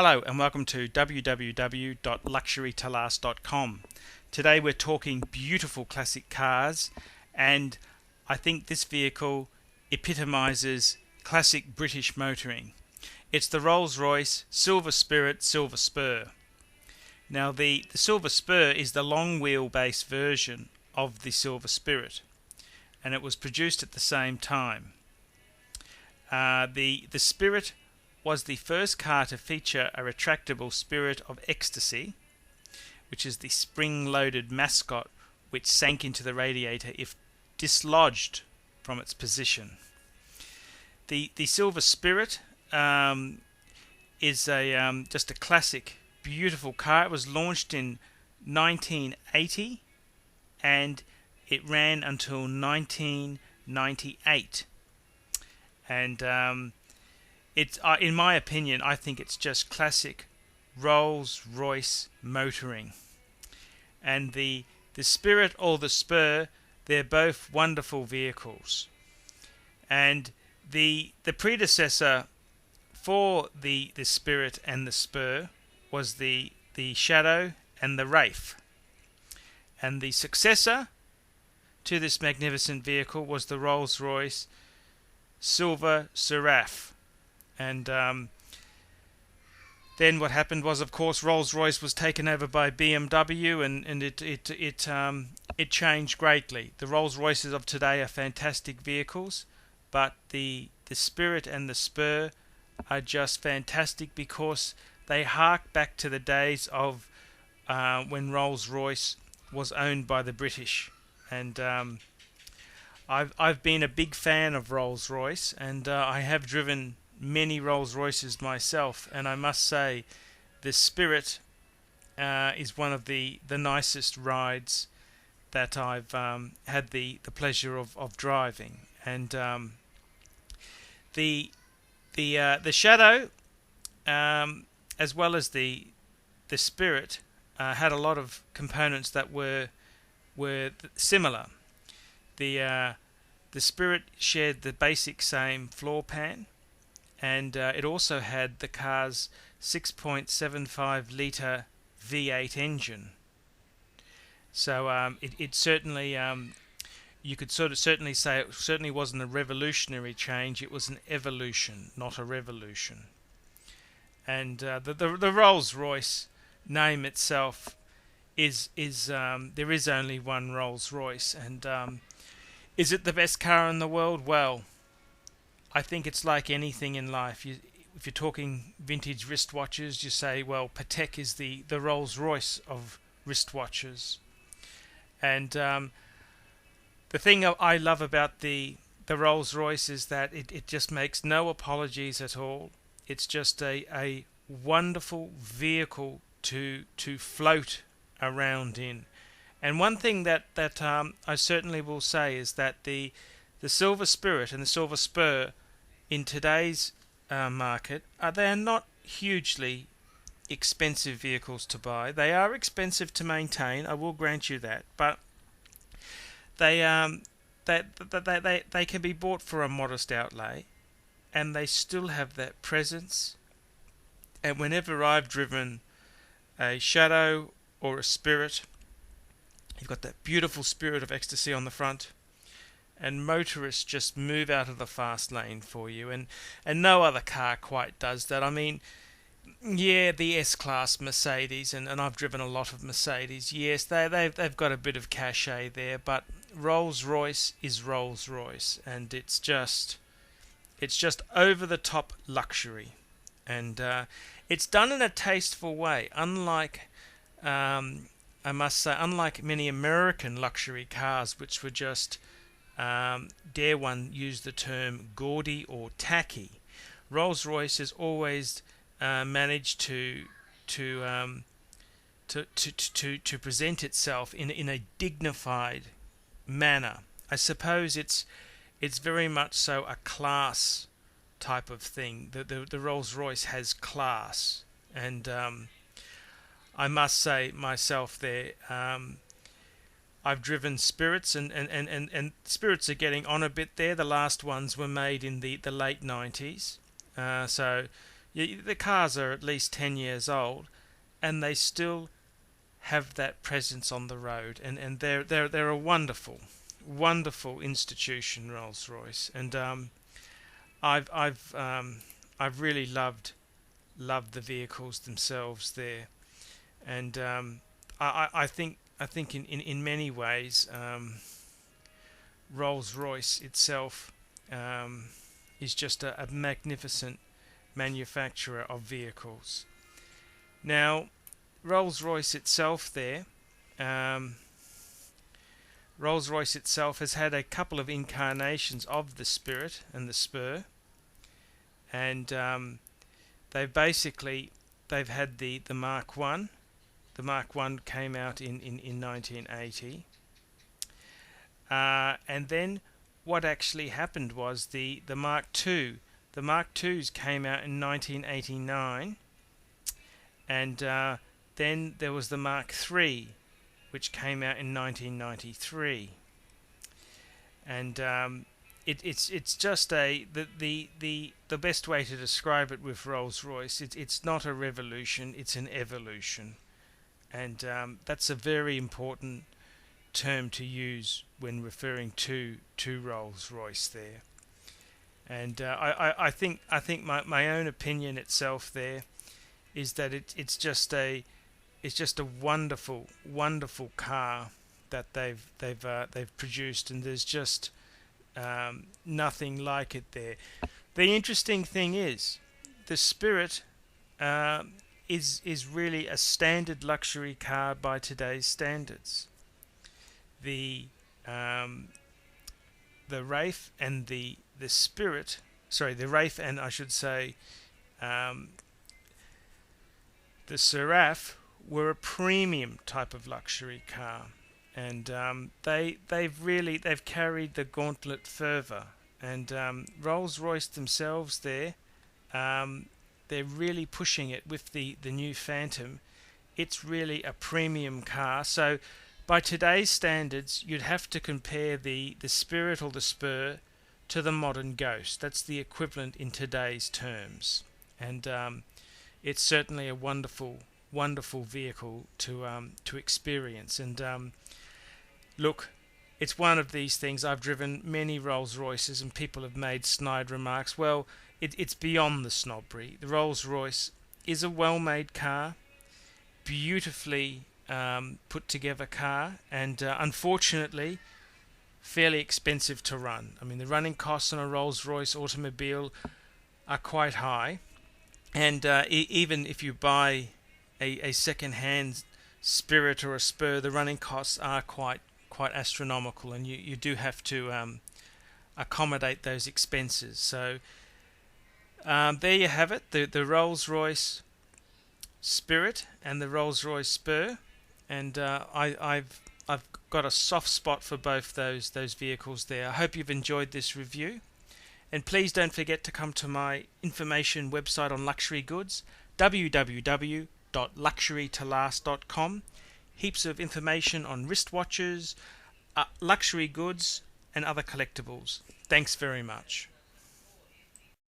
Hello and welcome to www.luxurytolast.com. Today we're talking beautiful classic cars, and I think this vehicle epitomizes classic British motoring. It's the Rolls-Royce Silver Spirit Silver Spur. Now the Silver Spur is the long wheelbase version of the Silver Spirit, and it was produced at the same time. The Spirit was the first car to feature a retractable Spirit of Ecstasy, which is the spring-loaded mascot which sank into the radiator if dislodged from its position. The Silver Spirit is just a classic, beautiful car. It was launched in 1980 and it ran until 1998. And it's in my opinion, I think it's just classic Rolls-Royce motoring. And the Spirit or the Spur, they're both wonderful vehicles. And the predecessor for the Spirit and the Spur was the Shadow and the Wraith. And the successor to this magnificent vehicle was the Rolls-Royce Silver Seraph. And then what happened was, of course, Rolls-Royce was taken over by BMW, and it changed greatly. The Rolls-Royces of today are fantastic vehicles, but the Spirit and the Spur are just fantastic because they hark back to the days of when Rolls-Royce was owned by the British. And I've been a big fan of Rolls-Royce, and I have driven many Rolls-Royces myself, and I must say the Spirit is one of the nicest rides that I've had the pleasure of driving. And the Shadow, as well as the Spirit, had a lot of components that were similar. The Spirit shared the basic same floor pan, and it also had the car's 6.75 litre V8 engine. So it certainly, you could certainly say it certainly wasn't a revolutionary change. It was an evolution, not a revolution. And the Rolls-Royce name itself is there is only one Rolls-Royce, and is it the best car in the world? Well, I think it's like anything in life. If you're talking vintage wristwatches, you say, well, Patek is the Rolls-Royce of wristwatches. And the thing I love about the Rolls-Royce is that it just makes no apologies at all. It's just a wonderful vehicle to float around in. And one thing that I certainly will say is that the Silver Spirit and the Silver Spur in today's market, they are not hugely expensive vehicles to buy. They are expensive to maintain, I will grant you that, but they can be bought for a modest outlay, and they still have that presence. And whenever I've driven a Shadow or a Spirit, you've got that beautiful Spirit of Ecstasy on the front, and motorists just move out of the fast lane for you, and no other car quite does that. I mean, yeah, the S-Class Mercedes, and I've driven a lot of Mercedes, yes, they've got a bit of cachet there, but Rolls-Royce is Rolls-Royce, and it's just over-the-top luxury, and it's done in a tasteful way, unlike I must say, unlike many American luxury cars, which were just, dare one use the term, gaudy or tacky, Rolls-Royce has always managed to present itself in a dignified manner. I suppose it's very much so a class type of thing. The Rolls-Royce has class, and I must say myself there, I've driven Spirits, and Spirits are getting on a bit there. The last ones were made in the late 90s. So The cars are at least 10 years old, and they still have that presence on the road, and they're a wonderful institution, Rolls-Royce, and I've I've I've really loved the vehicles themselves there, and I think in many ways, Rolls-Royce itself is just a magnificent manufacturer of vehicles. Now, Rolls-Royce itself there, um, Rolls-Royce itself has had a couple of incarnations of the Spirit and the Spur, and they've had the Mark One. The Mark One came out in 1980, and then what actually happened was the Mark Two. The Mark Twos came out in 1989, and then there was the Mark Three, which came out in 1993, and it's just the best way to describe it with Rolls-Royce. It's not a revolution; it's an evolution, and that's a very important term to use when referring to Rolls-Royce there. And I think my own opinion itself there is that it's just a wonderful car that they've produced, and there's just nothing like it there. The interesting thing is the Spirit is really a standard luxury car by today's standards. The Wraith and the Spirit, sorry, the Wraith and I should say the Seraph were a premium type of luxury car, and they've carried the gauntlet further. And Rolls-Royce themselves there, they're really pushing it with the new Phantom. It's really a premium car. So by today's standards, you'd have to compare the Spirit or the Spur to the modern Ghost. That's the equivalent in today's terms, and it's certainly a wonderful vehicle to experience. And look, it's one of these things. I've driven many Rolls-Royces, and people have made snide remarks. Well, it's beyond the snobbery. The Rolls-Royce is a well-made car, beautifully put together car, and unfortunately fairly expensive to run. I mean, the running costs on a Rolls-Royce automobile are quite high, and even if you buy a second-hand Spirit or a Spur, the running costs are quite astronomical, and you do have to accommodate those expenses. So there you have it, the Rolls-Royce Spirit and the Rolls-Royce Spur, and I've got a soft spot for both those vehicles there. I hope you've enjoyed this review, and please don't forget to come to my information website on luxury goods, www.luxurytolast.com. Heaps of information on wristwatches, luxury goods, and other collectibles. Thanks very much.